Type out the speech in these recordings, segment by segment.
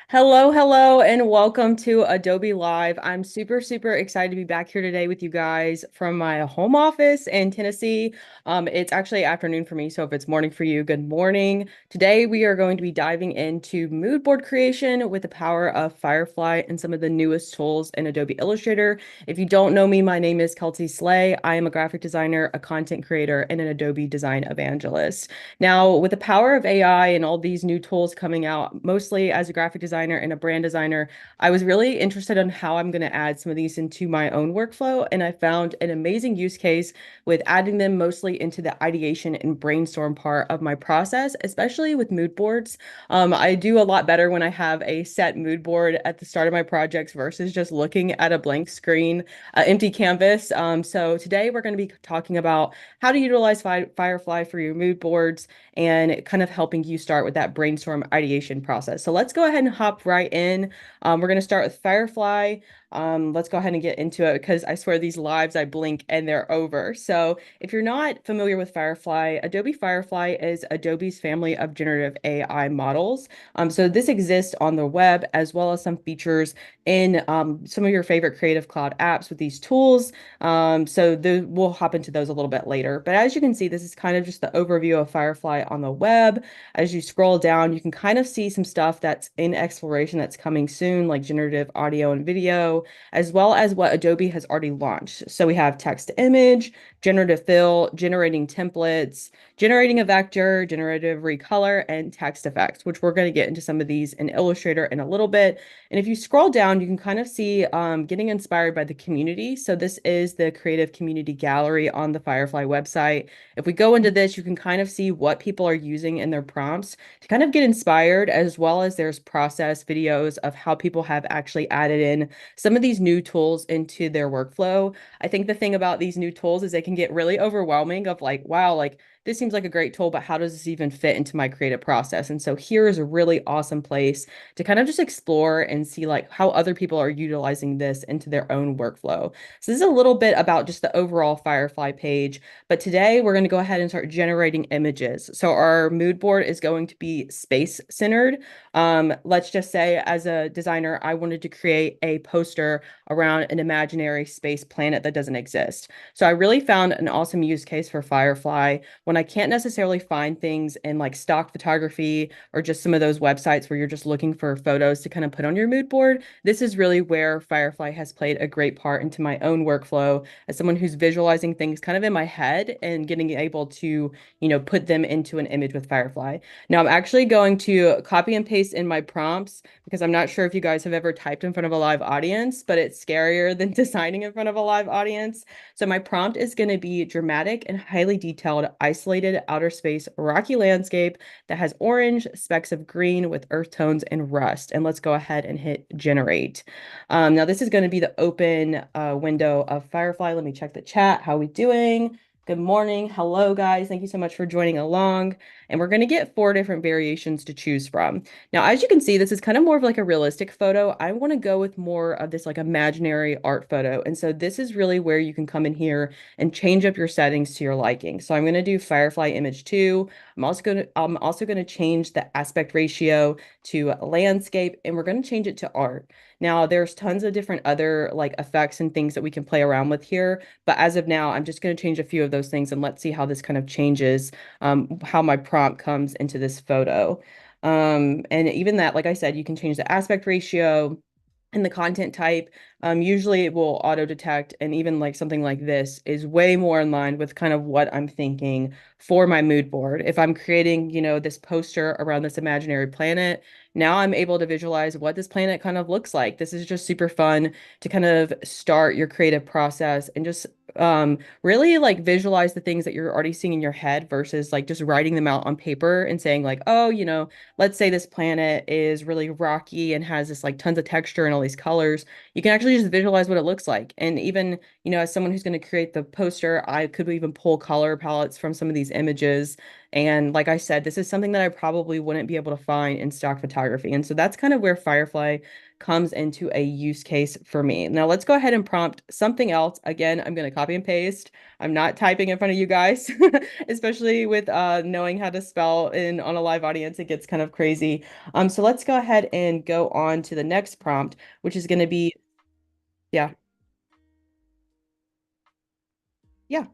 Hello, and welcome to Adobe Live. I'm super excited to be back here today with you guys from my home office in Tennessee. It's actually afternoon for me, so if it's morning for you, good morning. Today, we are going to be diving into mood board creation with the power of Firefly and some of the newest tools in Adobe Illustrator. If you don't know me, my name is Kelsey Slay. I am a graphic designer, a content creator, and an Adobe design evangelist. Now, with the power of AI and all these new tools coming out, mostly as a graphic designer and a brand designer, I was really interested in how I'm going to add some of these into my own workflow. And I found an amazing use case with adding them mostly into the ideation and brainstorm part of my process, especially with mood boards. I do a lot better when I have a set mood board at the start of my projects versus just looking at a blank screen, empty canvas. So today we're going to be talking about how to utilize Firefly for your mood boards and kind of helping you start with that brainstorm ideation process. So let's go ahead and hop right in. We're going to start with Firefly. Let's go ahead and get into it because I swear these lives I blink and they're over. So if you're not familiar with Firefly, Adobe Firefly is Adobe's family of generative AI models. So this exists on the web as well as some features in some of your favorite Creative Cloud apps with these tools. We'll hop into those a little bit later. But as you can see, this is kind of just the overview of Firefly on the web. As you scroll down, you can kind of see some stuff that's in exploration that's coming soon, like generative audio and video, as well as what Adobe has already launched. So we have text to image, generative fill, generating templates, generating a vector, generative recolor, and text effects, which we're going to get into some of these in Illustrator in a little bit. And if you scroll down, you can kind of see getting inspired by the community. So this is the creative community gallery on the Firefly website. If we go into this, you can kind of see what people are using in their prompts to kind of get inspired, as well as there's process videos of how people have actually added in some of these new tools into their workflow. I think the thing about these new tools is they can get really overwhelming of like, wow, like this seems like a great tool, but how does this even fit into my creative process? And so here is a really awesome place to kind of just explore and see like how other people are utilizing this into their own workflow. So this is a little bit about just the overall Firefly page, but today we're going to go ahead and start generating images. So our mood board is going to be space centered. Let's just say as a designer, I wanted to create a poster around an imaginary space planet that doesn't exist. So I really found an awesome use case for Firefly when I can't necessarily find things in like stock photography or just some of those websites where you're just looking for photos to kind of put on your mood board. This is really where Firefly has played a great part into my own workflow as someone who's visualizing things kind of in my head and getting able to, put them into an image with Firefly. Now I'm actually going to copy and paste in my prompts because I'm not sure if you guys have ever typed in front of a live audience, but it's scarier than designing in front of a live audience. So my prompt is going to be dramatic and highly detailed, isolated outer space rocky landscape that has orange, specks of green with earth tones and rust. And let's go ahead and hit generate. Now this is going to be the open window of Firefly. Let me check the chat. How are we doing? Good morning. Hello, guys. Thank you so much for joining along. And we're going to get 4 different variations to choose from. Now, as you can see, this is kind of more of like a realistic photo. I want to go with more of this like imaginary art photo. And so this is really where you can come in here and change up your settings to your liking. So I'm going to do Firefly image 2. I'm also going to change the aspect ratio to landscape, and we're going to change it to art. Now, there's tons of different other like effects and things that we can play around with here. But as of now, I'm just going to change a few of those things and let's see how this kind of changes how my prompt comes into this photo. And even that, like I said, you can change the aspect ratio and the content type. Usually it will auto detect, and even like something like this is way more in line with kind of what I'm thinking for my mood board. If I'm creating, this poster around this imaginary planet, now I'm able to visualize what this planet kind of looks like. This is just super fun to kind of start your creative process and just really like visualize the things that you're already seeing in your head versus like just writing them out on paper and saying like, oh, let's say this planet is really rocky and has this like tons of texture and all these colors. You can actually just visualize what it looks like. And even, as someone who's going to create the poster, I could even pull color palettes from some of these images And like I said, this is something that I probably wouldn't be able to find in stock photography. And so that's kind of where Firefly comes into a use case for me. Now let's go ahead and prompt something else. Again, I'm going to copy and paste. I'm not typing in front of you guys, especially with knowing how to spell in on a live audience. It gets kind of crazy. So let's go ahead and go on to the next prompt, which is going to be, yeah, yeah.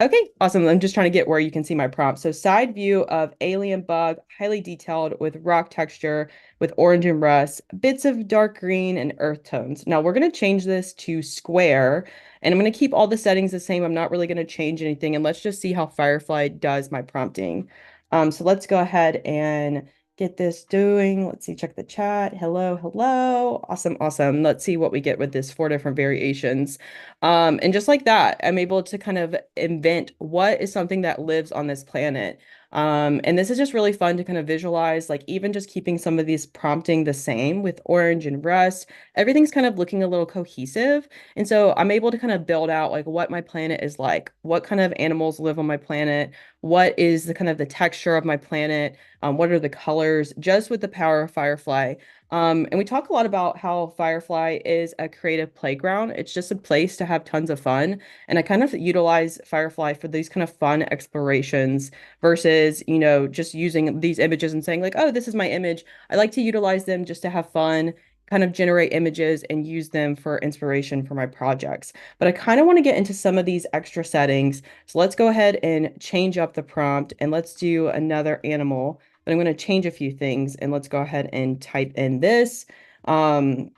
Okay, awesome. I'm just trying to get where you can see my prompt. So side view of alien bug, highly detailed with rock texture, with orange and rust, bits of dark green and earth tones. Now we're going to change this to square, and I'm going to keep all the settings the same. I'm not really going to change anything, and let's just see how Firefly does my prompting. So let's go ahead and get this doing. Let's see, check the chat. Hello, hello. Awesome, awesome. Let's see what we get with this 4 different variations. And just like that, I'm able to kind of invent what is something that lives on this planet. And this is just really fun to kind of visualize, like even just keeping some of these prompting the same with orange and rust, everything's kind of looking a little cohesive. And so I'm able to kind of build out like what my planet is like, what kind of animals live on my planet, what is the kind of the texture of my planet, what are the colors, just with the power of Firefly. And we talk a lot about how Firefly is a creative playground. It's just a place to have tons of fun. And I kind of utilize Firefly for these kind of fun explorations versus, just using these images and saying like, oh, this is my image. I like to utilize them just to have fun, kind of generate images and use them for inspiration for my projects. But I kind of want to get into some of these extra settings. So let's go ahead and change up the prompt and let's do another animal, but I'm going to change a few things and let's go ahead and type in this. Um,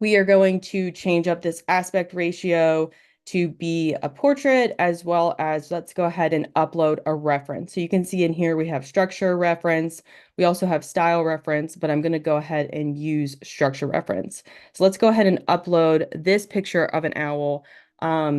we are going to change up this aspect ratio to be a portrait, as well as let's go ahead and upload a reference. So you can see in here we have structure reference. We also have style reference, but I'm going to go ahead and use structure reference. So let's go ahead and upload this picture of an owl.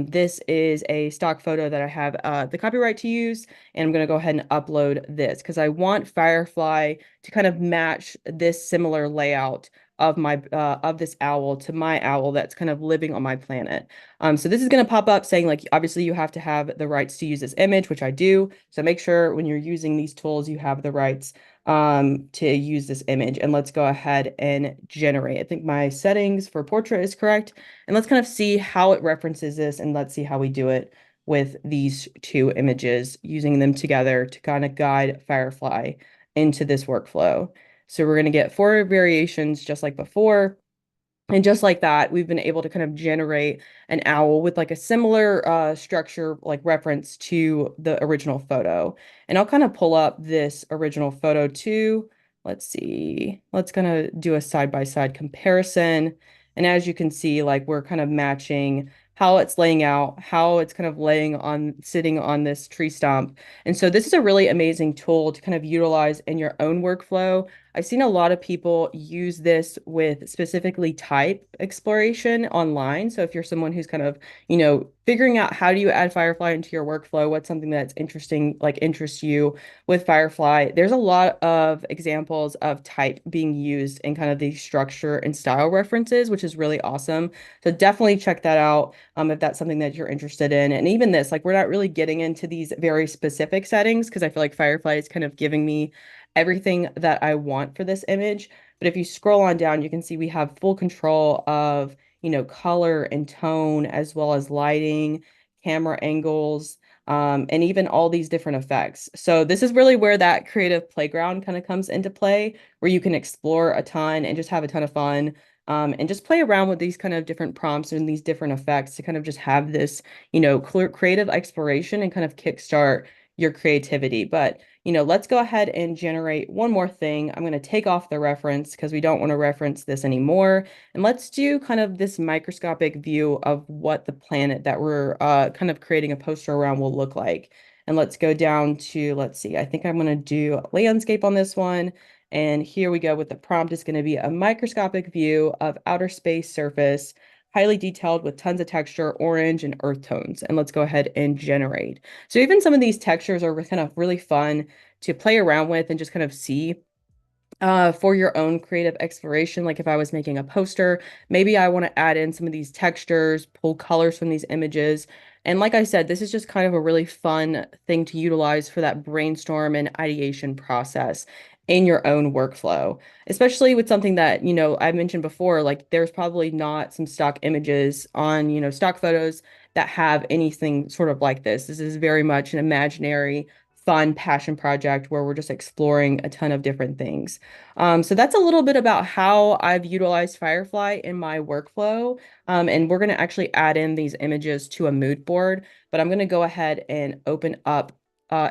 This is a stock photo that I have the copyright to use, and I'm going to go ahead and upload this because I want Firefly to kind of match this similar layout of my of this owl to my owl that's kind of living on my planet. So this is going to pop up saying like obviously you have to have the rights to use this image, which I do. So make sure when you're using these tools you have the rights to use this image. And let's go ahead and generate. I think my settings for portrait is correct. And let's kind of see how it references this and let's see how we do it with these two images, using them together to kind of guide Firefly into this workflow. So we're going to get 4 variations just like before. And just like that, we've been able to kind of generate an owl with like a similar structure, like reference to the original photo. And I'll kind of pull up this original photo too. Let's see. Let's kind of do a side-by-side comparison. And as you can see, like we're kind of matching how it's laying out, how it's kind of sitting on this tree stump. And so this is a really amazing tool to kind of utilize in your own workflow. I've seen a lot of people use this with specifically type exploration online. So if you're someone who's kind of, figuring out how do you add Firefly into your workflow, what's something that's interesting, like interests you with Firefly, there's a lot of examples of type being used in kind of these structure and style references, which is really awesome. So definitely check that out if that's something that you're interested in. And even this, like we're not really getting into these very specific settings because I feel like Firefly is kind of giving me everything that I want for this image. But if you scroll on down, you can see we have full control of, color and tone, as well as lighting, camera angles, and even all these different effects. So this is really where that creative playground kind of comes into play, where you can explore a ton and just have a ton of fun. And just play around with these kind of different prompts and these different effects to kind of just have this, creative exploration and kind of kickstart your creativity. But let's go ahead and generate one more thing. I'm going to take off the reference because we don't want to reference this anymore. And let's do kind of this microscopic view of what the planet that we're kind of creating a poster around will look like. And let's go down to, let's see, I think I'm going to do a landscape on this one. And here we go with the prompt is going to be a microscopic view of outer space surface, highly detailed with tons of texture, orange and earth tones. And let's go ahead and generate. So even some of these textures are kind of really fun to play around with and just kind of see. for your own creative exploration. Like if I was making a poster, maybe I want to add in some of these textures, pull colors from these images. And like I said, this is just kind of a really fun thing to utilize for that brainstorm and ideation process in your own workflow, especially with something that, I mentioned before, like there's probably not some stock images on, stock photos that have anything sort of like this. This is very much an imaginary, fun passion project where we're just exploring a ton of different things. So that's a little bit about how I've utilized Firefly in my workflow. And we're going to actually add in these images to a mood board, but I'm going to go ahead and open up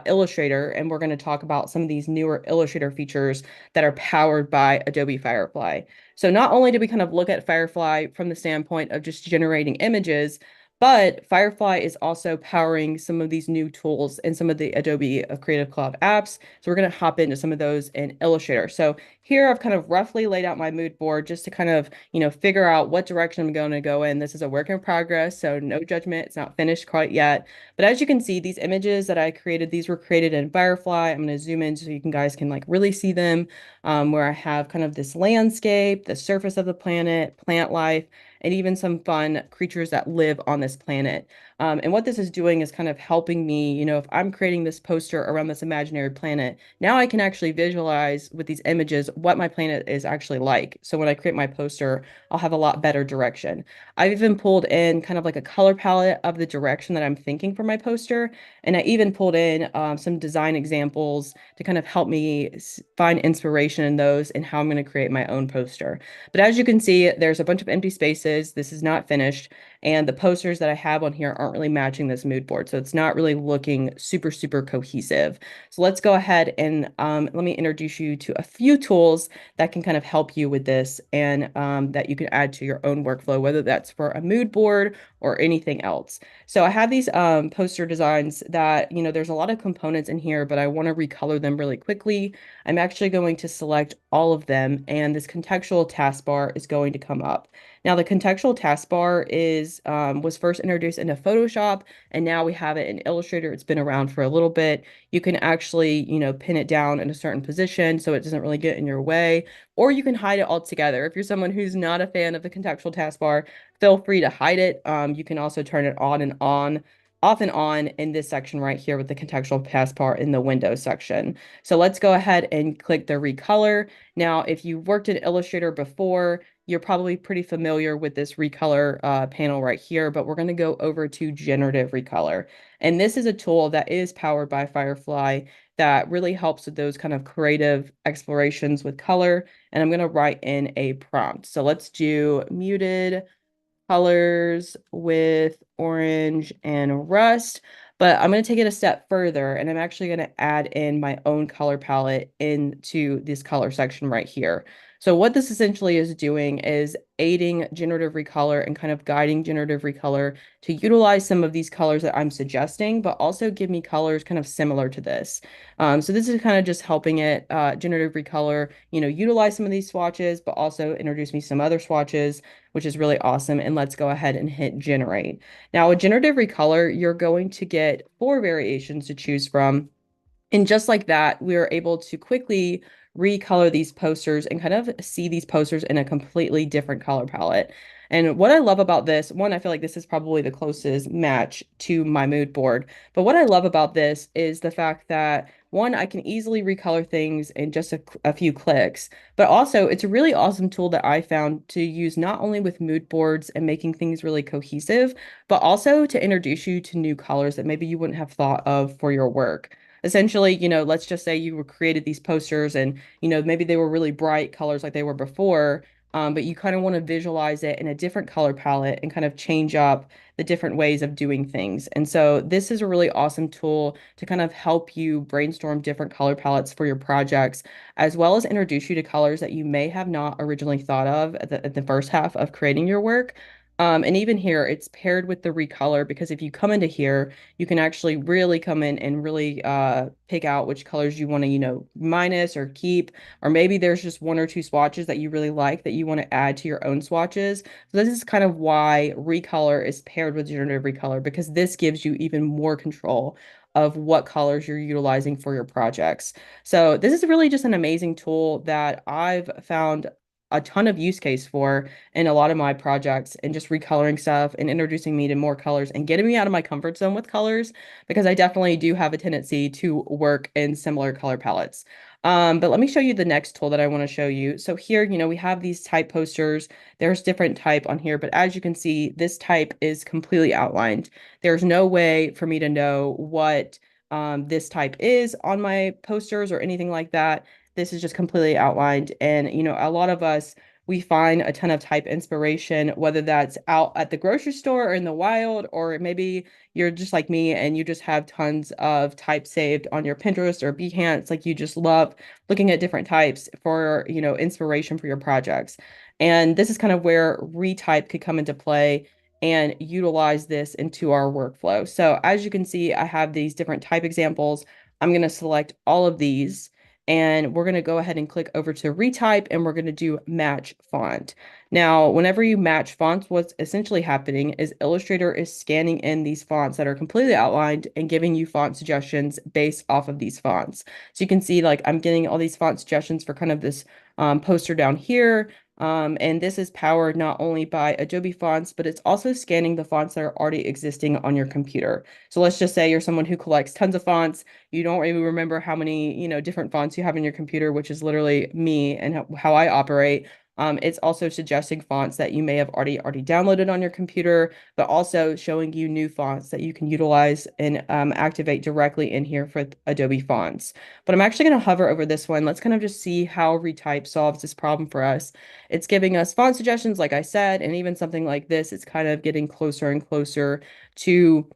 Illustrator, and we're going to talk about some of these newer Illustrator features that are powered by Adobe Firefly. So not only did we kind of look at Firefly from the standpoint of just generating images, but Firefly is also powering some of these new tools and some of the Adobe Creative Cloud apps. So we're going to hop into some of those in Illustrator. So here I've kind of roughly laid out my mood board just to kind of, figure out what direction I'm going to go in. This is a work in progress, so no judgment. It's not finished quite yet. But as you can see, these images that I created, these were created in Firefly. I'm going to zoom in so you guys can like really see them, where I have kind of this landscape, the surface of the planet, plant life, and even some fun creatures that live on this planet. And what this is doing is kind of helping me, if I'm creating this poster around this imaginary planet, now I can actually visualize with these images what my planet is actually like. So when I create my poster, I'll have a lot better direction. I've even pulled in kind of like a color palette of the direction that I'm thinking for my poster. And I even pulled in some design examples to kind of help me find inspiration in those and how I'm going to create my own poster. But as you can see, there's a bunch of empty spaces. This is not finished. And the posters that I have on here aren't really matching this mood board. So it's not really looking super, super cohesive. So let's go ahead and let me introduce you to a few tools that can kind of help you with this and that you can add to your own workflow, whether that's for a mood board or anything else. So I have these poster designs that, there's a lot of components in here, but I want to recolor them really quickly. I'm actually going to select all of them, and this contextual taskbar is going to come up. Now, the contextual taskbar was first introduced into Photoshop, and now we have it in Illustrator. It's been around for a little bit. You can actually, pin it down in a certain position so it doesn't really get in your way, or you can hide it altogether. If you're someone who's not a fan of the contextual taskbar, feel free to hide it. You can also turn it on and on, off and on in this section right here with the contextual taskbar in the Windows section. So let's go ahead and click the recolor. Now, if you've worked in Illustrator before, you're probably pretty familiar with this recolor panel right here, but we're going to go over to generative recolor. And this is a tool that is powered by Firefly that really helps with those kind of creative explorations with color. And I'm going to write in a prompt. So let's do muted colors with orange and rust. But I'm going to take it a step further, and I'm actually going to add in my own color palette into this color section right here. So what this essentially is doing is aiding generative recolor and kind of guiding generative recolor to utilize some of these colors that I'm suggesting, but also give me colors kind of similar to this. So this is kind of just helping it, generative recolor, utilize some of these swatches, but also introduce me some other swatches, which is really awesome. And let's go ahead and hit generate. Now, with generative recolor, you're going to get 4 variations to choose from. And just like that, we are able to quickly recolor these posters and kind of see these posters in a completely different color palette. And what I love about this, one, I feel like this is probably the closest match to my mood board. But what I love about this is the fact that, one, I can easily recolor things in just a few clicks, but also it's a really awesome tool that I found to use not only with mood boards and making things really cohesive, but also to introduce you to new colors that maybe you wouldn't have thought of for your work. Essentially, let's just say you created these posters and, maybe they were really bright colors like they were before, but you kind of want to visualize it in a different color palette and kind of change up the different ways of doing things. And so this is a really awesome tool to kind of help you brainstorm different color palettes for your projects, as well as introduce you to colors that you may have not originally thought of at the first half of creating your work. And even here, it's paired with the recolor because if you come into here, you can actually really come in and really pick out which colors you want to, minus or keep, or maybe there's just 1 or 2 swatches that you really like that you want to add to your own swatches. So this is kind of why recolor is paired with generative recolor because this gives you even more control of what colors you're utilizing for your projects. So this is really just an amazing tool that I've found a ton of use case for in a lot of my projects and just recoloring stuff and introducing me to more colors and getting me out of my comfort zone with colors because I definitely do have a tendency to work in similar color palettes. But let me show you the next tool that I want to show you. So here, we have these type posters. There's different type on here, but as you can see, this type is completely outlined. There's no way for me to know what this type is on my posters or anything like that. This is just completely outlined. And, a lot of us, we find a ton of type inspiration, whether that's out at the grocery store or in the wild, or maybe you're just like me and you just have tons of types saved on your Pinterest or Behance. Like you just love looking at different types for, inspiration for your projects. And this is kind of where retype could come into play and utilize this into our workflow. So as you can see, I have these different type examples. I'm going to select all of these and we're going to go ahead and click over to retype and we're going to do match font. Now, whenever you match fonts, what's essentially happening is Illustrator is scanning in these fonts that are completely outlined and giving you font suggestions based off of these fonts. So you can see like I'm getting all these font suggestions for kind of this poster down here. And this is powered not only by Adobe fonts, but it's also scanning the fonts that are already existing on your computer. So let's just say you're someone who collects tons of fonts. You don't really remember how many, different fonts you have in your computer, which is literally me and how I operate. It's also suggesting fonts that you may have already downloaded on your computer, but also showing you new fonts that you can utilize and activate directly in here for Adobe fonts. But I'm actually going to hover over this one. Let's kind of just see how retype solves this problem for us. It's giving us font suggestions, like I said, and even something like this, it's kind of getting closer and closer to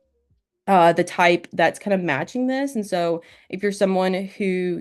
the type that's kind of matching this. And so if you're someone who,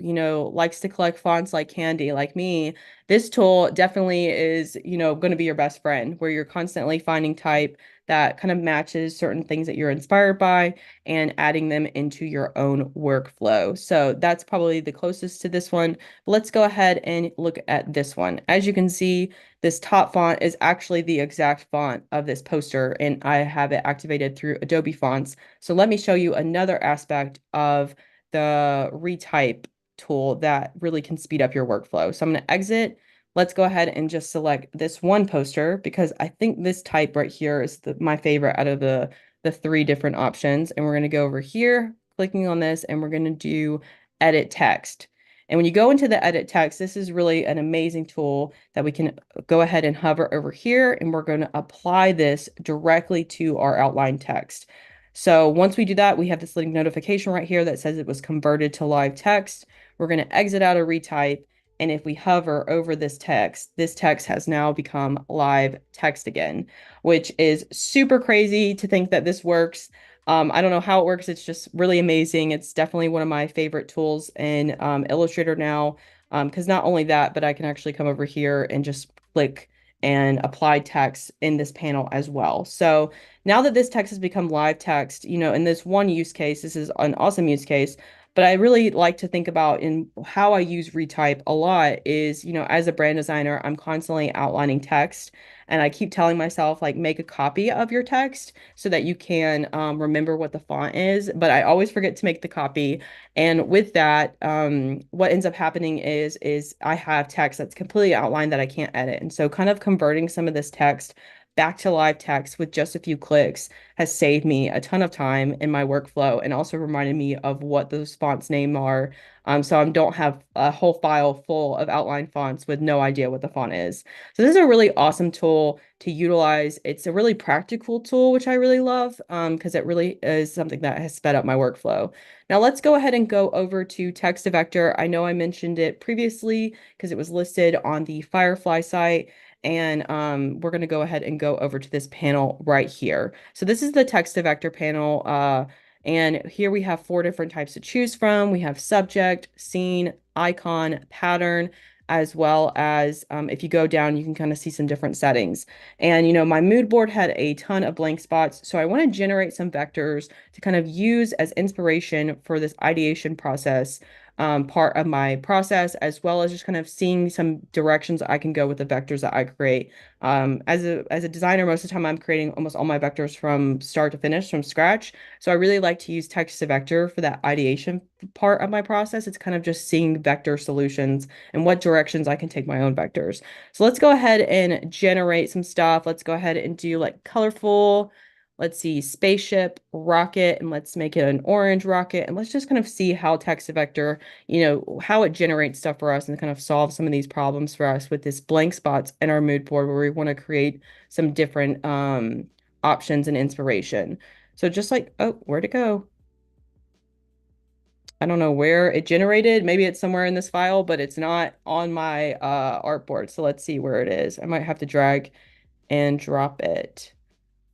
likes to collect fonts like candy, like me, this tool definitely is, going to be your best friend where you're constantly finding type that kind of matches certain things that you're inspired by and adding them into your own workflow. So that's probably the closest to this one. Let's go ahead and look at this one. As you can see, this top font is actually the exact font of this poster, and I have it activated through Adobe Fonts. So let me show you another aspect of the retype tool that really can speed up your workflow. So I'm going to exit. Let's go ahead and just select this one poster because I think this type right here is my favorite out of the three different options. And we're going to go over here, clicking on this, and we're going to do edit text. And when you go into the edit text, this is really an amazing tool that we can go ahead and hover over here, and we're going to apply this directly to our outline text. So once we do that, we have this little notification right here that says it was converted to live text. We're going to exit out of retype. And if we hover over this text has now become live text again, which is super crazy to think that this works. I don't know how it works. It's just really amazing. It's definitely one of my favorite tools in Illustrator now. Because not only that, but I can actually come over here and just click and apply text in this panel as well. So now that this text has become live text, in this one use case, this is an awesome use case, but I really like to think about in how I use retype a lot is, as a brand designer, I'm constantly outlining text and I keep telling myself like make a copy of your text so that you can remember what the font is, but I always forget to make the copy. And with that, what ends up happening is I have text that's completely outlined that I can't edit. And so kind of converting some of this text back to live text with just a few clicks has saved me a ton of time in my workflow and also reminded me of what those fonts name are. So I don't have a whole file full of outline fonts with no idea what the font is. So this is a really awesome tool to utilize. It's a really practical tool, which I really love because it really is something that has sped up my workflow. Now let's go ahead and go over to text to vector. I know I mentioned it previously because it was listed on the Firefly site. And we're going to go ahead and go over to this panel right here. So this is the text to vector panel. And here we have four different types to choose from. We have subject, scene, icon, pattern, as well as if you go down, you can kind of see some different settings. And, my mood board had a ton of blank spots. So I want to generate some vectors to kind of use as inspiration for this ideation process part of my process, as well as just kind of seeing some directions I can go with the vectors that I create. As a designer, most of the time I'm creating almost all my vectors from start to finish from scratch. So I really like to use text to vector for that ideation part of my process. It's kind of just seeing vector solutions and what directions I can take my own vectors. So let's go ahead and generate some stuff. Let's go ahead and do like colorful. Let's see, spaceship, rocket, and let's make it an orange rocket. And let's just kind of see how text to vector, how it generates stuff for us and kind of solve some of these problems for us with this blank spots in our mood board where we want to create some different options and inspiration. So just like, oh, where'd it go? I don't know where it generated. Maybe it's somewhere in this file, but it's not on my artboard. So let's see where it is. I might have to drag and drop it.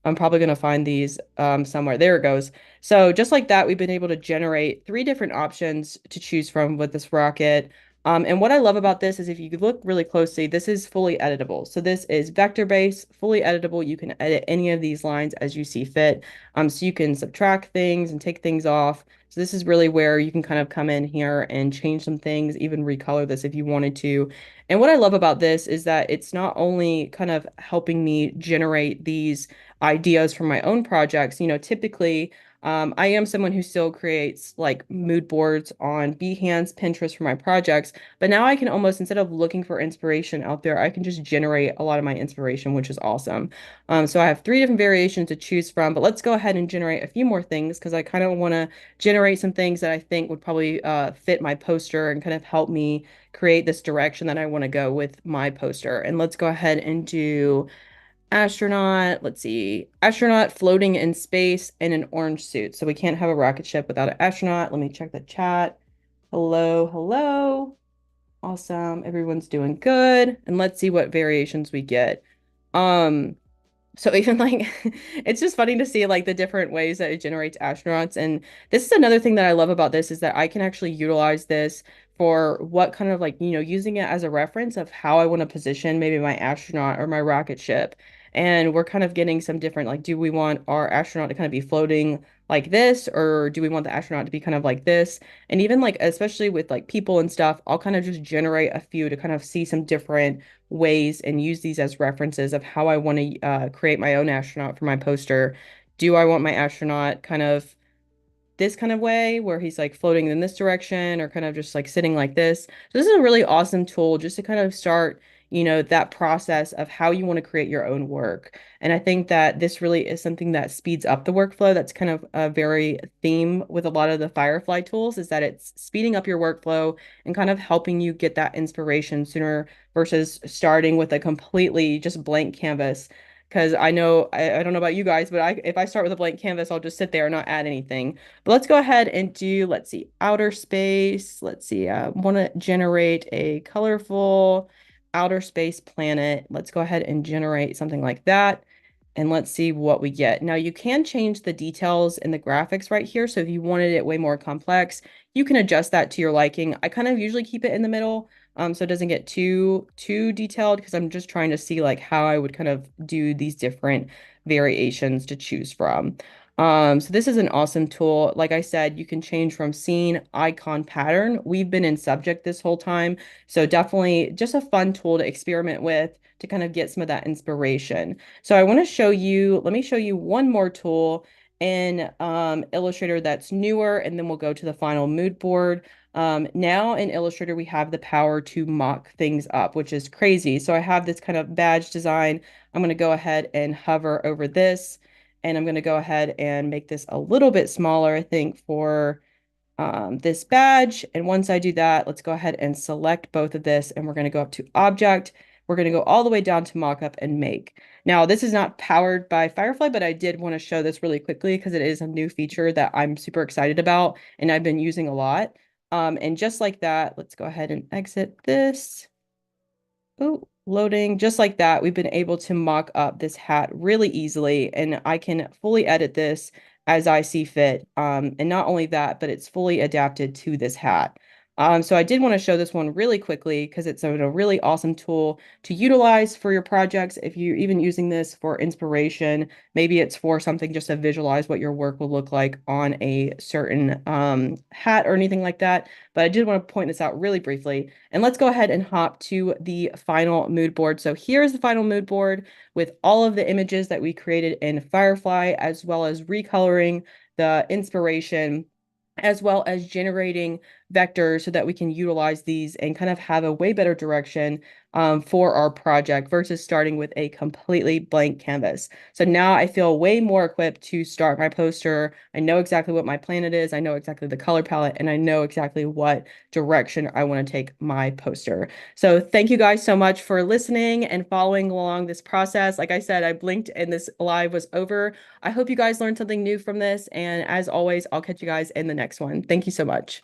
I'm probably going to find these somewhere. There it goes. So just like that, we've been able to generate three different options to choose from with this rocket. And what I love about this is if you look really closely, this is fully editable. So this is vector-based, fully editable. You can edit any of these lines as you see fit. So you can subtract things and take things off. So this is really where you can kind of come in here and change some things, even recolor this if you wanted to. And what I love about this is that it's not only kind of helping me generate these ideas from my own projects. Typically, I am someone who still creates like mood boards on Behance, Pinterest for my projects, but now I can almost, instead of looking for inspiration out there, I can just generate a lot of my inspiration, which is awesome. So I have three different variations to choose from, but let's go ahead and generate a few more things because I kind of want to generate some things that I think would probably fit my poster and kind of help me create this direction that I want to go with my poster. And let's go ahead and do astronaut, let's see, astronaut floating in space in an orange suit. So we can't have a rocket ship without an astronaut. Let me check the chat. Hello, hello. Awesome. Everyone's doing good. And let's see what variations we get. Um, so even like it's just funny to see like the different ways that it generates astronauts. And this is another thing that I love about this is that I can actually utilize this for what kind of like, using it as a reference of how I want to position maybe my astronaut or my rocket ship. And we're kind of getting some different like, do we want our astronaut to kind of be floating like this, or do we want the astronaut to be kind of like this? And even like, especially with like people and stuff, I'll kind of just generate a few to kind of see some different ways and use these as references of how I want to create my own astronaut for my poster. Do I want my astronaut kind of this kind of way where he's like floating in this direction or kind of just like sitting like this? So this is a really awesome tool just to kind of start, that process of how you want to create your own work. And I think that this really is something that speeds up the workflow. That's kind of a very theme with a lot of the Firefly tools is that it's speeding up your workflow and kind of helping you get that inspiration sooner versus starting with a completely just blank canvas. Because I know, I don't know about you guys, but if I start with a blank canvas, I'll just sit there and not add anything. But let's go ahead and do, let's see, outer space. Let's see, I want to generate a colorful outer space planet. Let's go ahead and generate something like that. And let's see what we get. Now you can change the details in the graphics right here. So if you wanted it way more complex, you can adjust that to your liking. I kind of usually keep it in the middle, so it doesn't get too detailed because I'm just trying to see like how I would kind of do these different variations to choose from. So this is an awesome tool. Like I said, you can change from scene, icon, pattern. We've been in subject this whole time. So definitely just a fun tool to experiment with to kind of get some of that inspiration. So I want to show you, let me show you one more tool in Illustrator that's newer, and then we'll go to the final mood board. Now in Illustrator, we have the power to mock things up, which is crazy. So I have this kind of badge design. I'm going to go ahead and hover over this, and I'm going to go ahead and make this a little bit smaller, I think, for this badge. And once I do that, let's go ahead and select both of this, and we're going to go up to Object. We're going to go all the way down to Mockup and Make. Now, this is not powered by Firefly, but I did want to show this really quickly because it is a new feature that I'm super excited about and I've been using a lot. And just like that, let's go ahead and exit this. Oh, loading. Just like that, we've been able to mock up this hat really easily, and I can fully edit this as I see fit. And not only that, but it's fully adapted to this hat. So I did want to show this one really quickly because it's a really awesome tool to utilize for your projects. If you're even using this for inspiration, maybe it's for something just to visualize what your work will look like on a certain hat or anything like that. But I did want to point this out really briefly. And let's go ahead and hop to the final mood board. So here's the final mood board with all of the images that we created in Firefly, as well as recoloring the inspiration, as well as generating vectors so that we can utilize these and kind of have a way better direction for our project versus starting with a completely blank canvas. So now I feel way more equipped to start my poster. I know exactly what my planet is. I know exactly the color palette, and I know exactly what direction I want to take my poster. So thank you guys so much for listening and following along this process. Like I said, I blinked and this live was over. I hope you guys learned something new from this. And as always, I'll catch you guys in the next one. Thank you so much.